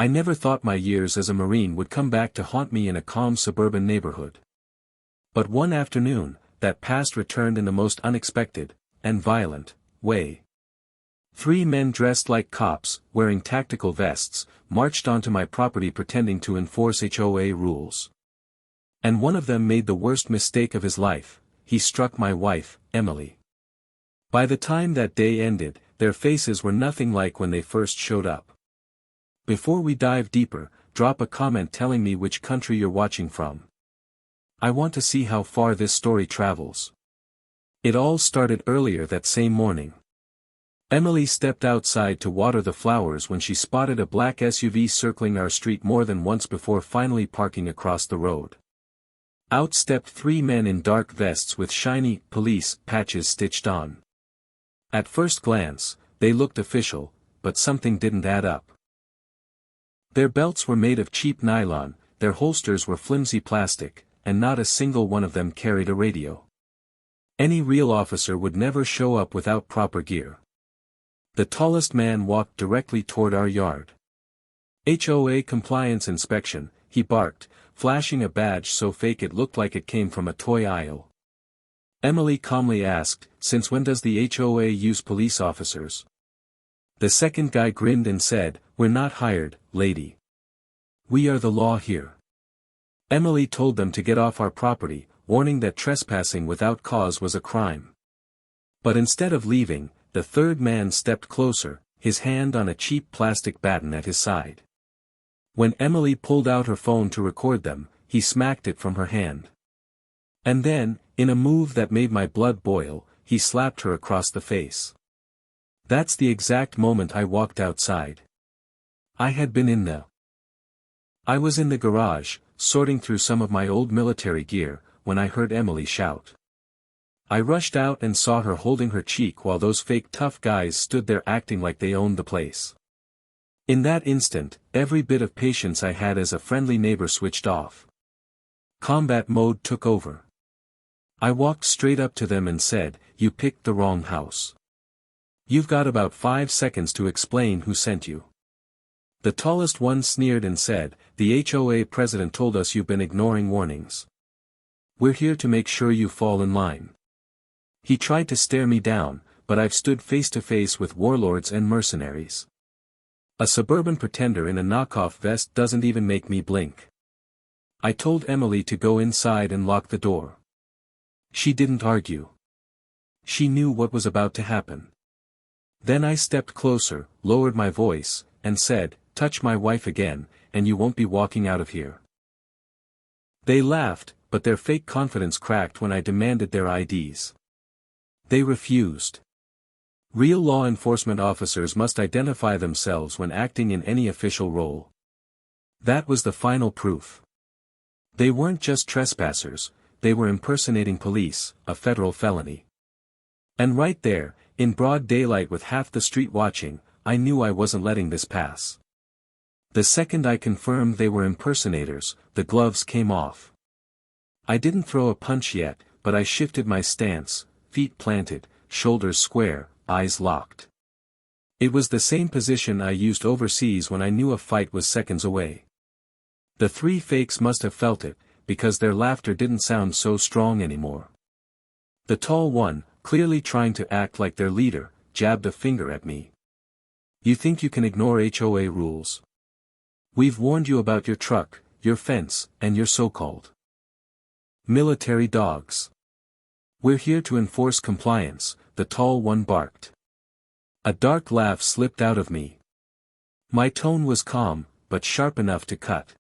I never thought my years as a Marine would come back to haunt me in a calm suburban neighborhood. But one afternoon, that past returned in the most unexpected, and violent, way. 3 men dressed like cops, wearing tactical vests, marched onto my property pretending to enforce HOA rules. And one of them made the worst mistake of his life: he struck my wife, Emily. By the time that day ended, their faces were nothing like when they first showed up. Before we dive deeper, drop a comment telling me which country you're watching from. I want to see how far this story travels. It all started earlier that same morning. Emily stepped outside to water the flowers when she spotted a black SUV circling our street more than once before finally parking across the road. Out stepped 3 men in dark vests with shiny police patches stitched on. At first glance, they looked official, but something didn't add up. Their belts were made of cheap nylon, their holsters were flimsy plastic, and not a single one of them carried a radio. Any real officer would never show up without proper gear. The tallest man walked directly toward our yard. HOA compliance inspection, he barked, flashing a badge so fake it looked like it came from a toy aisle. Emily calmly asked, "Since when does the HOA use police officers?" The second guy grinned and said, "We're not hired, lady. We are the law here." Emily told them to get off our property, warning that trespassing without cause was a crime. But instead of leaving, the third man stepped closer, his hand on a cheap plastic baton at his side. When Emily pulled out her phone to record them, he smacked it from her hand. And then, in a move that made my blood boil, he slapped her across the face. That's the exact moment I walked outside. I was in the garage, sorting through some of my old military gear, when I heard Emily shout. I rushed out and saw her holding her cheek while those fake tough guys stood there acting like they owned the place. In that instant, every bit of patience I had as a friendly neighbor switched off. Combat mode took over. I walked straight up to them and said, "You picked the wrong house. You've got about 5 seconds to explain who sent you." The tallest one sneered and said, "The HOA president told us you've been ignoring warnings. We're here to make sure you fall in line." He tried to stare me down, but I've stood face to face with warlords and mercenaries. A suburban pretender in a knockoff vest doesn't even make me blink. I told Emily to go inside and lock the door. She didn't argue. She knew what was about to happen. Then I stepped closer, lowered my voice, and said, "Touch my wife again, and you won't be walking out of here." They laughed, but their fake confidence cracked when I demanded their IDs. They refused. Real law enforcement officers must identify themselves when acting in any official role. That was the final proof. They weren't just trespassers, they were impersonating police, a federal felony. And right there, in broad daylight with half the street watching, I knew I wasn't letting this pass. The second I confirmed they were impersonators, the gloves came off. I didn't throw a punch yet, but I shifted my stance, feet planted, shoulders square, eyes locked. It was the same position I used overseas when I knew a fight was seconds away. The 3 fakes must have felt it, because their laughter didn't sound so strong anymore. The tall one, clearly trying to act like their leader, jabbed a finger at me. "You think you can ignore HOA rules? We've warned you about your truck, your fence, and your so-called military dogs. We're here to enforce compliance," the tall one barked. A dark laugh slipped out of me. My tone was calm, but sharp enough to cut.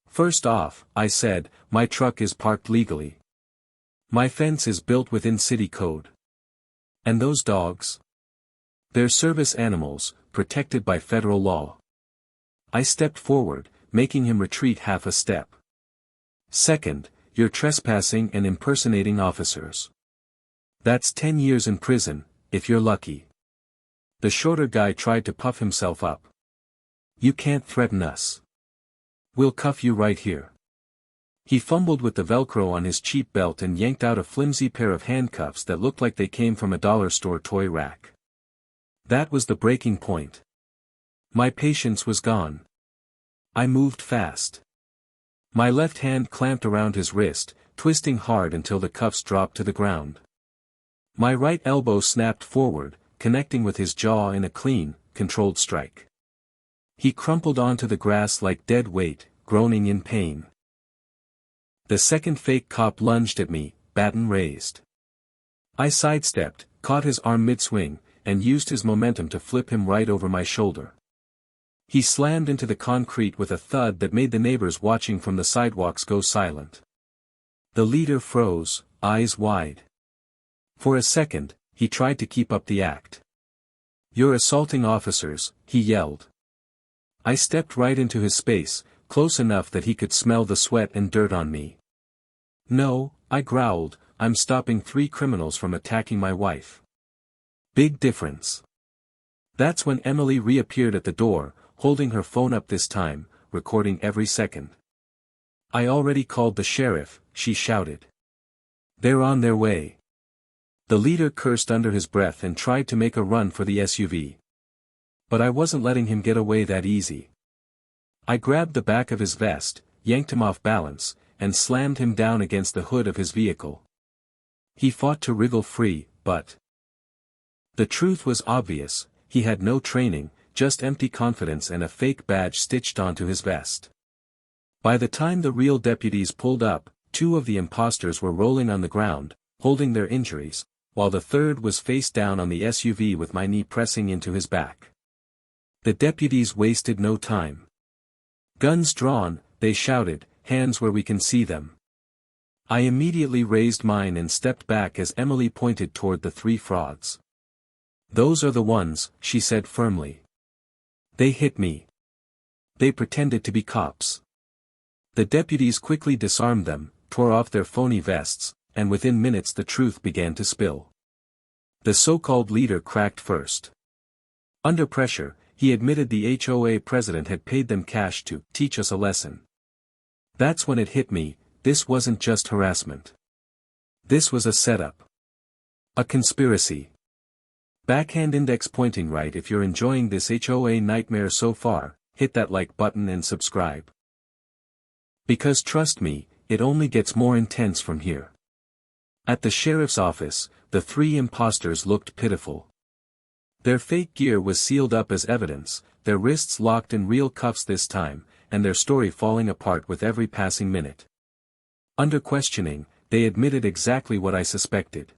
"First off," I said, "my truck is parked legally. My fence is built within city code. And those dogs? They're service animals, protected by federal law." I stepped forward, making him retreat half a step. "Second, you're trespassing and impersonating officers. That's 10 years in prison, if you're lucky." The shorter guy tried to puff himself up. "You can't threaten us. We'll cuff you right here." He fumbled with the Velcro on his cheap belt and yanked out a flimsy pair of handcuffs that looked like they came from a dollar store toy rack. That was the breaking point. My patience was gone. I moved fast. My left hand clamped around his wrist, twisting hard until the cuffs dropped to the ground. My right elbow snapped forward, connecting with his jaw in a clean, controlled strike. He crumpled onto the grass like dead weight, groaning in pain. The second fake cop lunged at me, baton raised. I sidestepped, caught his arm mid-swing, and used his momentum to flip him right over my shoulder. He slammed into the concrete with a thud that made the neighbors watching from the sidewalks go silent. The leader froze, eyes wide. For a second, he tried to keep up the act. "You're assaulting officers," he yelled. I stepped right into his space, close enough that he could smell the sweat and dirt on me. "No," I growled, "I'm stopping 3 criminals from attacking my wife." Big difference. That's when Emily reappeared at the door, holding her phone up this time, recording every second. "I already called the sheriff," she shouted. "They're on their way." The leader cursed under his breath and tried to make a run for the SUV. But I wasn't letting him get away that easy. I grabbed the back of his vest, yanked him off balance, and slammed him down against the hood of his vehicle. He fought to wriggle free, but the truth was obvious: he had no training, just empty confidence and a fake badge stitched onto his vest. By the time the real deputies pulled up, 2 of the imposters were rolling on the ground, holding their injuries, while the third was face down on the SUV with my knee pressing into his back. The deputies wasted no time. "Guns drawn," they shouted, "hands where we can see them." I immediately raised mine and stepped back as Emily pointed toward the 3 frauds. "Those are the ones," she said firmly. "They hit me. They pretended to be cops." The deputies quickly disarmed them, tore off their phony vests, and within minutes the truth began to spill. The so-called leader cracked first. Under pressure, he admitted the HOA president had paid them cash to teach us a lesson. That's when it hit me: this wasn't just harassment. This was a setup. A conspiracy. Backhand index pointing right. If you're enjoying this HOA nightmare so far, hit that like button and subscribe. Because trust me, it only gets more intense from here. At the sheriff's office, the 3 imposters looked pitiful. Their fake gear was sealed up as evidence, their wrists locked in real cuffs this time, and their story falling apart with every passing minute. Under questioning, they admitted exactly what I suspected.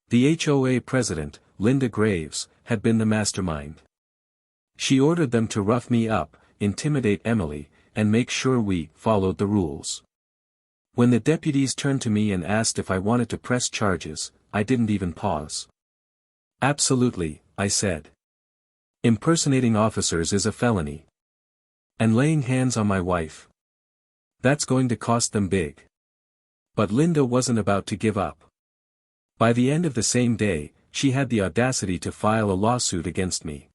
The HOA president, Linda Graves, had been the mastermind. She ordered them to rough me up, intimidate Emily, and make sure we followed the rules. When the deputies turned to me and asked if I wanted to press charges, I didn't even pause. "Absolutely," I said. "Impersonating officers is a felony. And laying hands on my wife, that's going to cost them big." But Linda wasn't about to give up. By the end of the same day, she had the audacity to file a lawsuit against me.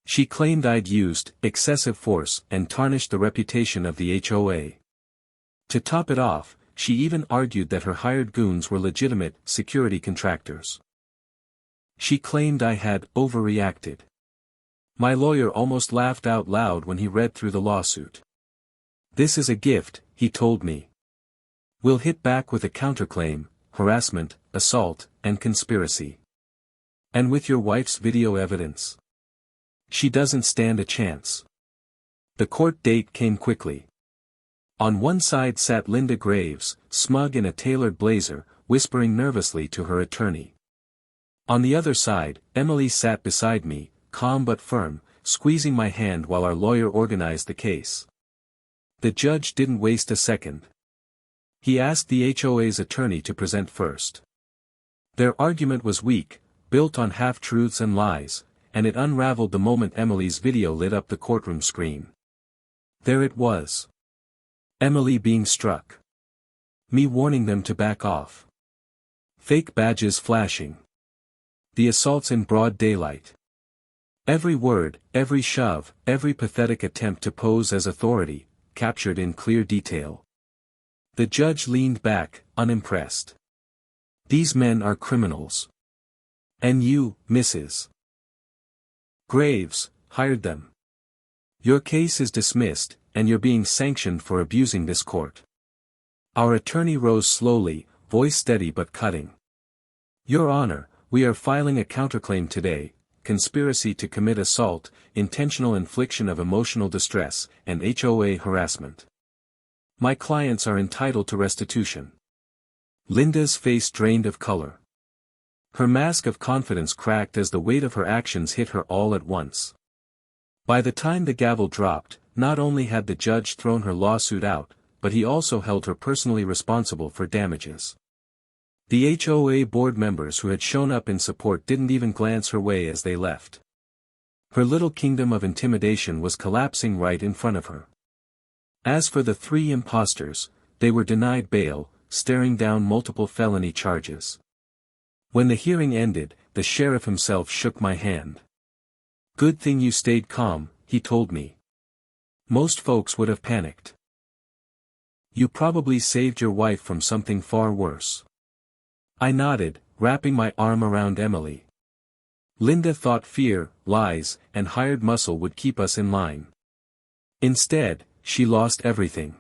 She claimed I'd used excessive force and tarnished the reputation of the HOA. To top it off, she even argued that her hired goons were legitimate security contractors. She claimed I had overreacted. My lawyer almost laughed out loud when he read through the lawsuit. "This is a gift," he told me. "We'll hit back with a counterclaim: harassment, assault, and conspiracy. And with your wife's video evidence, she doesn't stand a chance." The court date came quickly. On one side sat Linda Graves, smug in a tailored blazer, whispering nervously to her attorney. On the other side, Emily sat beside me, calm but firm, squeezing my hand while our lawyer organized the case. The judge didn't waste a second. He asked the HOA's attorney to present first. Their argument was weak, built on half-truths and lies, and it unraveled the moment Emily's video lit up the courtroom screen. There it was. Emily being struck. Me warning them to back off. Fake badges flashing. The assaults in broad daylight. Every word, every shove, every pathetic attempt to pose as authority, captured in clear detail. The judge leaned back, unimpressed. "These men are criminals. And you, Mrs. Graves, hired them. Your case is dismissed, and you're being sanctioned for abusing this court. Our attorney rose slowly, voice steady but cutting. Your Honor, we are filing a counterclaim today: conspiracy to commit assault, intentional infliction of emotional distress, and HOA harassment. My clients are entitled to restitution. Linda's face drained of color. Her mask of confidence cracked as the weight of her actions hit her all at once. By the time the gavel dropped, not only had the judge thrown her lawsuit out, but he also held her personally responsible for damages. The HOA board members who had shown up in support didn't even glance her way as they left. Her little kingdom of intimidation was collapsing right in front of her. As for the three imposters, they were denied bail, staring down multiple felony charges. When the hearing ended, the sheriff himself shook my hand. "Good thing you stayed calm," he told me. "Most folks would have panicked. You probably saved your wife from something far worse." I nodded, wrapping my arm around Emily. Linda thought fear, lies, and hired muscle would keep us in line. Instead, she lost everything.